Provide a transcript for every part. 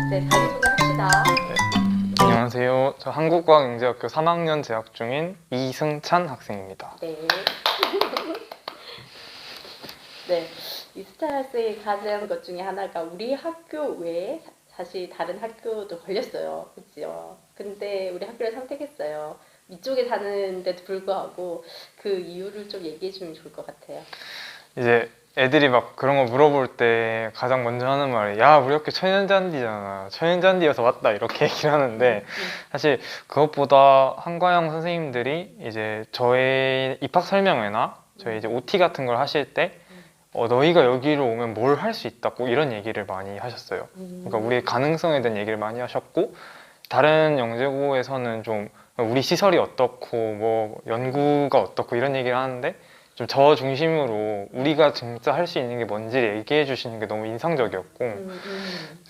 네, 자기소개합시다. 안녕하세요. 저 한국과학영재학교 3학년 재학 중인 이승찬 학생입니다. 네. 네, 이스찬 학생이 가진 것 중에 하나가 우리 학교 외에 사실 다른 학교도 걸렸어요. 그죠? 근데 우리 학교를 선택했어요. 이쪽에 사는데도 불구하고 그 이유를 좀 얘기해 주면 좋을 것 같아요. 이제 애들이 막 그런 거 물어볼 때 가장 먼저 하는 말이 야, 우리 학교 천연잔디잖아. 천연잔디여서 왔다. 이렇게 얘기를 하는데 사실 그것보다 한과영 선생님들이 이제 저의 입학 설명회나 저희 이제 OT 같은 걸 하실 때 너희가 여기로 오면 뭘 할 수 있다고 이런 얘기를 많이 하셨어요. 그러니까 우리의 가능성에 대한 얘기를 많이 하셨고, 다른 영재고에서는 좀 우리 시설이 어떻고 뭐 연구가 어떻고 이런 얘기를 하는데 좀 저 중심으로 우리가 진짜 할 수 있는 게 뭔지를 얘기해 주시는 게 너무 인상적이었고,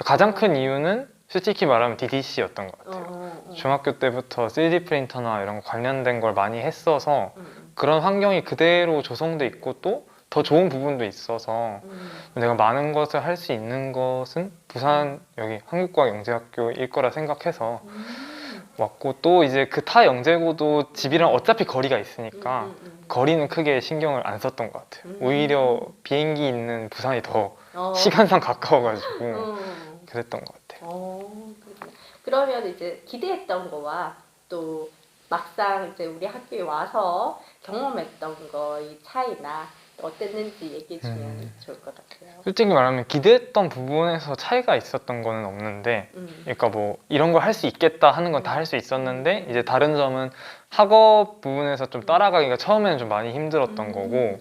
가장 큰 이유는 솔직히 말하면 DDC였던 것 같아요. 중학교 때부터 3D 프린터나 이런 거 관련된 걸 많이 했어서 그런 환경이 그대로 조성돼 있고 또 더 좋은 부분도 있어서 내가 많은 것을 할 수 있는 것은 부산 여기 한국과학영재학교일 거라 생각해서 왔고, 또 이제 그 타 영재고도 집이랑 어차피 거리가 있으니까 거리는 크게 신경을 안 썼던 것 같아요. 오히려 비행기 있는 부산이 더 시간상 가까워가지고 그랬던 것 같아요. 그렇구나. 그러면 이제 기대했던 거와 또 막상 이제 우리 학교에 와서 경험했던 거의 차이나 어땠는지 얘기해 주면 좋을 것 같아요. 솔직히 말하면 기대했던 부분에서 차이가 있었던 거는 없는데, 그러니까 뭐 이런 걸 할 수 있겠다 하는 건 다 할 수 있었는데, 이제 다른 점은 학업 부분에서 좀 따라가기가 처음에는 좀 많이 힘들었던 거고,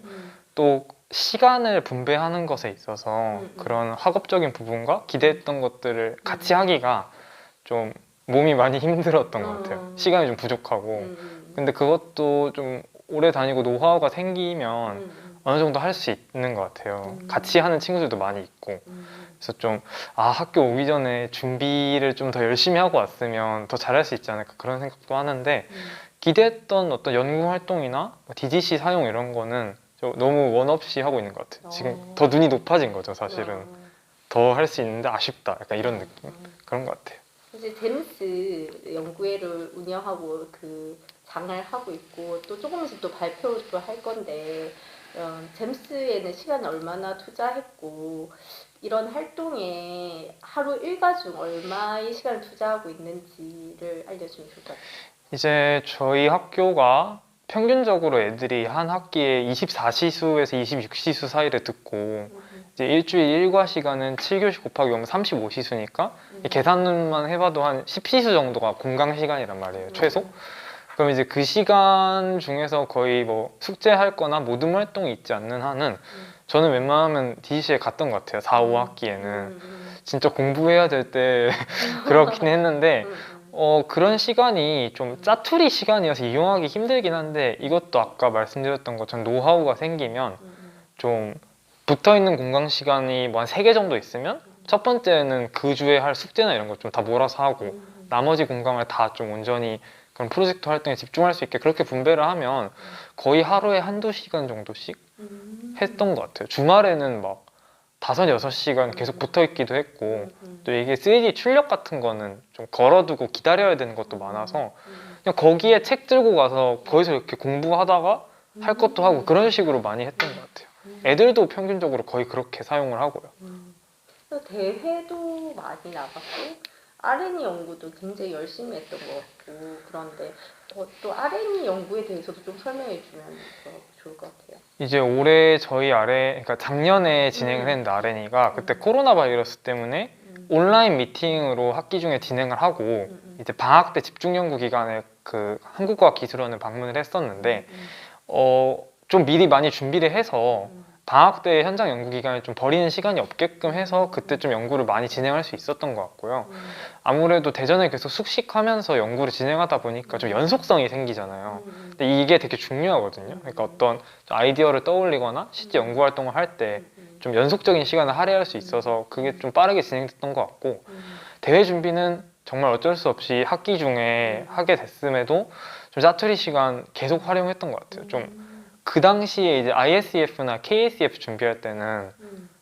또 시간을 분배하는 것에 있어서 그런 학업적인 부분과 기대했던 것들을 같이 하기가 좀 몸이 많이 힘들었던 것 같아요. 시간이 좀 부족하고. 근데 그것도 좀 오래 다니고 노하우가 생기면 어느 정도 할 수 있는 것 같아요. 같이 하는 친구들도 많이 있고. 그래서 좀 학교 오기 전에 준비를 좀 더 열심히 하고 왔으면 더 잘할 수 있지 않을까 그런 생각도 하는데, 기대했던 어떤 연구 활동이나 DGC 사용 이런 거는 너무 원 없이 하고 있는 것 같아요. 지금 더 눈이 높아진 거죠, 사실은. 더 할 수 있는데 아쉽다, 약간 이런 느낌? 그런 것 같아요. 이제 제임스 연구회를 운영하고 그 장을 하고 있고 또 조금씩 또 발표도 할 건데, 제임스에는 시간을 얼마나 투자했고 이런 활동에 하루 일과 중 얼마의 시간을 투자하고 있는지를 알려주면 좋을 것 같아요. 이제 저희 학교가 평균적으로 애들이 한 학기에 24시수에서 26시수 사이를 듣고, 이제 일주일 일과 시간은 7교시 곱하기 5면 35시수니까 계산만 해봐도 한 10시수 정도가 공강 시간이란 말이에요, 최소. 그럼 이제 그 시간 중에서 거의 뭐 숙제할 거나 모든 활동이 있지 않는 한은 저는 웬만하면 DC에 갔던 것 같아요. 4, 5학기에는 진짜 공부해야 될 때 그렇긴 했는데, 그런 시간이 좀 짜투리 시간이어서 이용하기 힘들긴 한데, 이것도 아까 말씀드렸던 것처럼 노하우가 생기면 좀 붙어있는 공강 시간이 뭐 한 3개 정도 있으면 첫 번째는 그 주에 할 숙제나 이런 거 좀 다 몰아서 하고, 나머지 공강을 다 좀 온전히 그런 프로젝트 활동에 집중할 수 있게 그렇게 분배를 하면 거의 하루에 한두 시간 정도씩 했던 것 같아요. 주말에는 막 5, 6시간 계속 붙어 있기도 했고, 또 이게 3D 출력 같은 거는 좀 걸어두고 기다려야 되는 것도 많아서 그냥 거기에 책 들고 가서 거기서 이렇게 공부하다가 할 것도 하고 그런 식으로 많이 했던 것 같아요. 애들도 평균적으로 거의 그렇게 사용을 하고요. 또 대회도 많이 나갔고 R&E 연구도 굉장히 열심히 했던 것 같고, 그런데 또 R&E 연구에 대해서도 좀 설명해 주면 좋을 것 같아요. 이제 올해 저희 그러니까 작년에 진행을 했는데 RNE가 그때 코로나 바이러스 때문에 온라인 미팅으로 학기 중에 진행을 하고, 이제 방학 때 집중 연구 기간에 그 한국과학기술원을 방문을 했었는데, 좀 미리 많이 준비를 해서 방학 때 현장 연구 기간에 좀 버리는 시간이 없게끔 해서 그때 좀 연구를 많이 진행할 수 있었던 것 같고요. 아무래도 대전에 계속 숙식하면서 연구를 진행하다 보니까 좀 연속성이 생기잖아요. 근데 이게 되게 중요하거든요. 그러니까 어떤 아이디어를 떠올리거나 실제 연구 활동을 할 때 좀 연속적인 시간을 할애할 수 있어서 그게 좀 빠르게 진행됐던 것 같고, 대회 준비는 정말 어쩔 수 없이 학기 중에 하게 됐음에도 좀 짜투리 시간 계속 활용했던 것 같아요. 좀 그 당시에 이제 ISEF나 KSEF 준비할 때는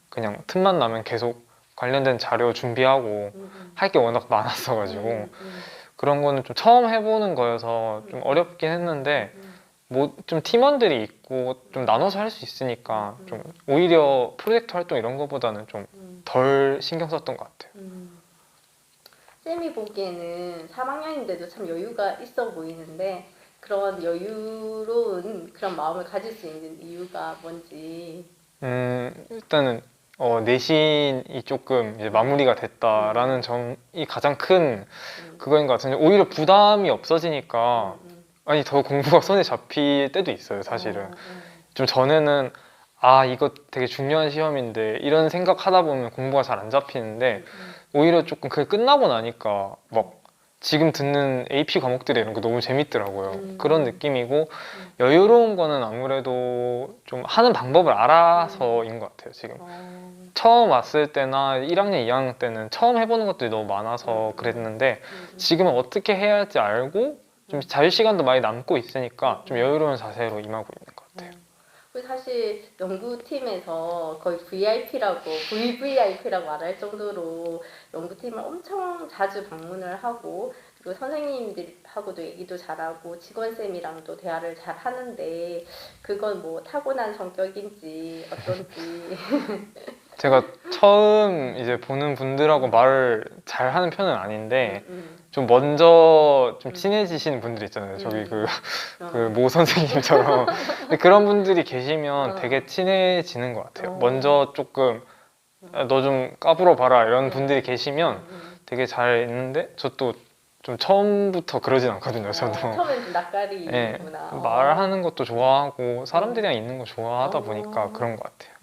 그냥 틈만 나면 계속 관련된 자료 준비하고 할 게 워낙 많았어가지고 음. 그런 거는 좀 처음 해보는 거여서 좀 어렵긴 했는데 뭐 좀 팀원들이 있고 좀 나눠서 할 수 있으니까 좀 오히려 프로젝트 활동 이런 거보다는 좀 덜 신경 썼던 것 같아요. 쌤이 보기에는 3학년인데도 참 여유가 있어 보이는데 그런 여유로운 그런 마음을 가질 수 있는 이유가 뭔지. 일단은 내신이 조금 이제 마무리가 됐다라는 점이 가장 큰 그거인 것 같은데 오히려 부담이 없어지니까 아니 더 공부가 손에 잡힐 때도 있어요 사실은. 좀 전에는 아 이거 되게 중요한 시험인데 이런 생각하다 보면 공부가 잘 안 잡히는데 오히려 조금 그게 끝나고 나니까 막 지금 듣는 AP 과목들이 이런 거 너무 재밌더라고요. 그런 느낌이고 여유로운 거는 아무래도 좀 하는 방법을 알아서인 것 같아요 지금. 처음 왔을 때나 1학년, 2학년 때는 처음 해보는 것들이 너무 많아서 그랬는데 지금은 어떻게 해야 할지 알고 좀 자유시간도 많이 남고 있으니까 좀 여유로운 자세로 임하고 있는 것 같아요. 그리고 사실 연구팀에서 거의 VIP라고 VVIP라고 말할 정도로 연구팀을 엄청 자주 방문을 하고 그리고 선생님들하고도 얘기도 잘하고 직원쌤이랑도 대화를 잘 하는데 그건 뭐 타고난 성격인지 어떤지. 제가 처음 이제 보는 분들하고 말을 잘 하는 편은 아닌데 좀 먼저 좀 친해지시는 분들 있잖아요. 저기 그 모 선생님처럼 근데 그런 분들이 계시면 되게 친해지는 것 같아요. 먼저 조금 너 좀 까불어 봐라 이런 분들이 계시면 되게 잘 있는데 저 또 좀 처음부터 그러진 않거든요. 저도 처음엔 좀 네, 낯가리구나. 말하는 것도 좋아하고 사람들이랑 있는 거 좋아하다 보니까 그런 것 같아요.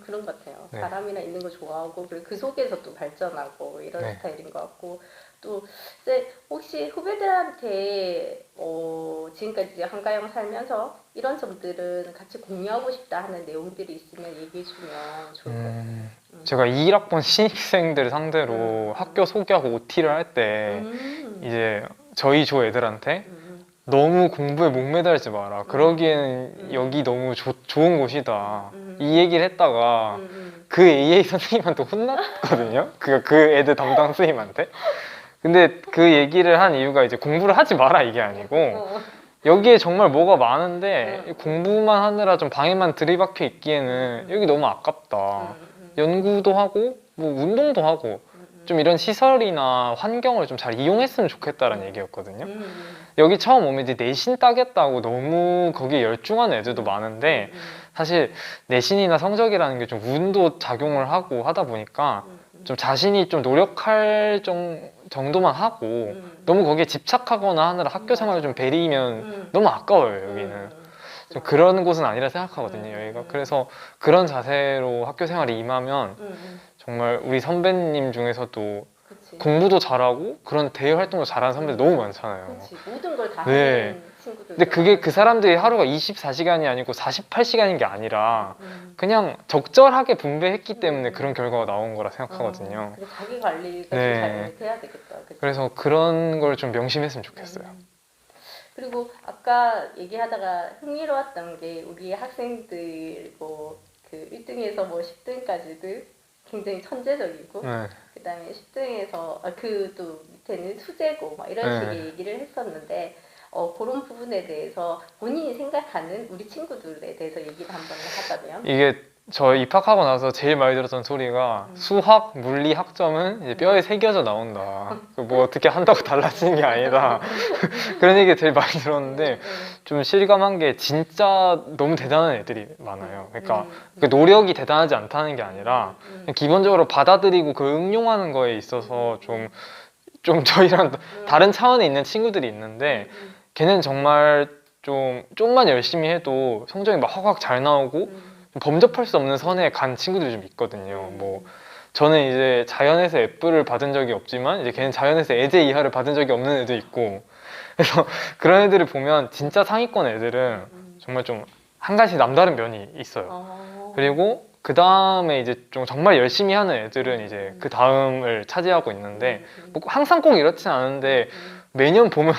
그런 것 같아요. 네. 사람이랑 있는 거 좋아하고 그리고 그 속에서 또 발전하고 이런 네. 스타일인 것 같고 또 이제 혹시 후배들한테 지금까지 이제 한가영 살면서 이런 점들은 같이 공유하고 싶다 하는 내용들이 있으면 얘기해 주면 좋을 것 같아요. 제가 2학번 신입생들 상대로 학교 소개하고 OT를 할 때 이제 저희 조 애들한테 너무 공부에 목매달지 마라. 그러기에는 여기 너무 좋은 곳이다. 이 얘기를 했다가 그 AA 선생님한테 혼났거든요. 그 애들 담당 선생님한테. 근데 그 얘기를 한 이유가 이제 공부를 하지 마라 이게 아니고 여기에 정말 뭐가 많은데 공부만 하느라 좀 방에만 들이박혀 있기에는 여기 너무 아깝다. 연구도 하고 뭐 운동도 하고 좀 이런 시설이나 환경을 좀 잘 이용했으면 좋겠다라는 얘기였거든요. 여기 처음 오면 이제 내신 따겠다고 너무 거기에 열중하는 애들도 많은데 사실 내신이나 성적이라는 게 좀 운도 작용을 하고 하다 보니까 좀 자신이 좀 노력할 정도만 하고 너무 거기에 집착하거나 하느라 학교 생활을 좀 베리면 너무 아까워요 여기는. 좀 그런 곳은 아니라 생각하거든요 여기가. 그래서 그런 자세로 학교 생활에 임하면 정말 우리 선배님 중에서도 그치. 공부도 잘하고 그런 대외 활동도 잘하는 선배들 너무 많잖아요. 그치. 모든 걸 다 네. 하는 친구들. 근데 그게 그 사람들이 하루가 24시간이 아니고 48시간인 게 아니라 그냥 적절하게 분배했기 때문에 그런 결과가 나온 거라 생각하거든요. 그래, 자기 관리가 네. 좀 잘해야 되겠다. 그치? 그래서 그런 걸 좀 명심했으면 좋겠어요. 그리고 아까 얘기하다가 흥미로웠던 게 우리 학생들 그 1등에서 10등까지도 굉장히 천재적이고 네. 그다음에 10등에서 그 또 밑에는 수재고 막 이런 네. 식의 얘기를 했었는데 그런 부분에 대해서 본인이 생각하는 우리 친구들에 대해서 얘기를 한번 하자면 이게 저 입학하고 나서 제일 많이 들었던 소리가 수학, 물리 학점은 이제 뼈에 새겨져 나온다. 뭐 어떻게 한다고 달라지는 게 아니다. 그런 얘기 제일 많이 들었는데 좀 실감한 게 진짜 너무 대단한 애들이 많아요. 그러니까 그 노력이 대단하지 않다는 게 아니라 그냥 기본적으로 받아들이고 그 응용하는 거에 있어서 좀 저희랑 다른 차원에 있는 친구들이 있는데 걔는 정말 좀만 열심히 해도 성적이 막 확확 잘 나오고 범접할 수 없는 선에 간 친구들이 좀 있거든요. 뭐 저는 이제 자연에서 F를 받은 적이 없지만 이제 걔는 자연에서 애제 이하를 받은 적이 없는 애도 있고 그래서 그런 애들을 보면 진짜 상위권 애들은 정말 좀 한 가지 남다른 면이 있어요. 그리고 그 다음에 이제 좀 정말 열심히 하는 애들은 이제 그 다음을 차지하고 있는데 뭐 항상 꼭 이렇진 않은데 매년 보면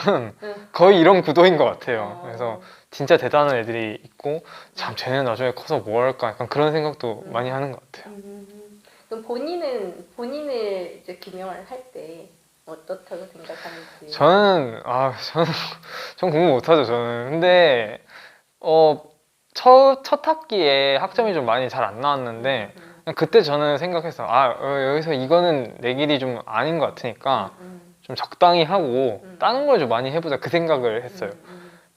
거의 이런 구도인 것 같아요. 그래서 진짜 대단한 애들이 있고 참 쟤는 나중에 커서 뭐 할까 약간 그런 생각도 많이 하는 것 같아요. 그럼 본인을 이제 김영을 할 때 어떻다고 생각하는지. 저는 공부 못하죠. 저는 근데 첫 학기에 학점이 좀 많이 잘 안 나왔는데 그냥 그때 저는 생각했어. 여기서 이거는 내 길이 좀 아닌 것 같으니까 좀 적당히 하고 다른 걸 좀 많이 해보자 그 생각을 했어요.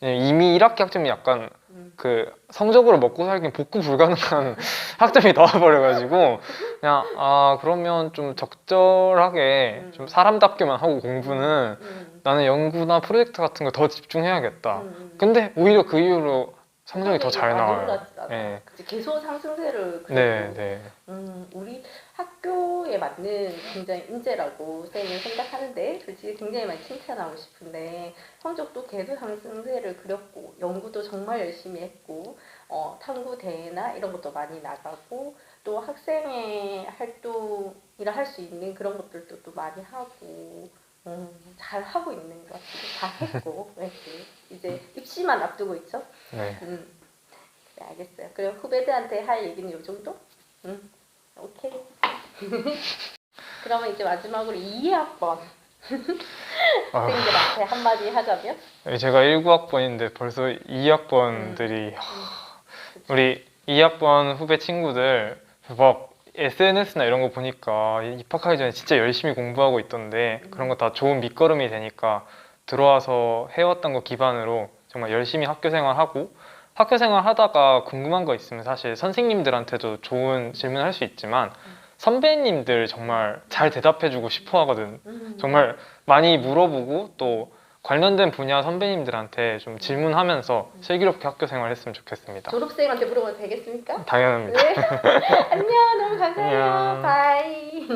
이미 1학기 학점이 약간 그 성적으로 먹고 살긴 복구 불가능한 학점이 나와버려가지고 그냥 그러면 좀 적절하게 좀 사람답게만 하고 공부는 나는 연구나 프로젝트 같은 거 더 집중해야겠다. 근데 오히려 그 이후로 성적이 더 잘 나와요. 네. 그치, 계속 상승세를 네, 그래도 네. 우리 학교에 맞는 굉장히 인재라고 쌤은 생각하는데 솔직히 굉장히 많이 칭찬하고 싶은데 성적도 계속 상승세를 그렸고 연구도 정말 열심히 했고 탐구 대회나 이런 것도 많이 나가고 또 학생의 활동이라 할 수 있는 그런 것들도 또 많이 하고 잘 하고 있는 것 같아요. 다 했고 이제 입시만 앞두고 있죠. 네. 네, 알겠어요. 그럼 후배들한테 할 얘기는 요 정도? 오케이. 그러면 이제 마지막으로 2학번 학생들한테 한마디 하자면? 제가 19학번인데 벌써 2학번들이 우리 2학번 후배 친구들 막 SNS나 이런 거 보니까 입학하기 전에 진짜 열심히 공부하고 있던데 그런 거 다 좋은 밑거름이 되니까 들어와서 해왔던 거 기반으로 정말 열심히 학교 생활하고 학교 생활 하다가 궁금한 거 있으면 사실 선생님들한테도 좋은 질문을 할 수 있지만 선배님들 정말 잘 대답해주고 싶어 하거든. 정말 많이 물어보고 또 관련된 분야 선배님들한테 좀 질문하면서 슬기롭게 학교 생활 했으면 좋겠습니다. 졸업생한테 물어봐도 되겠습니까? 당연합니다. 네. 안녕, 너무 감사해요. 안녕. 바이.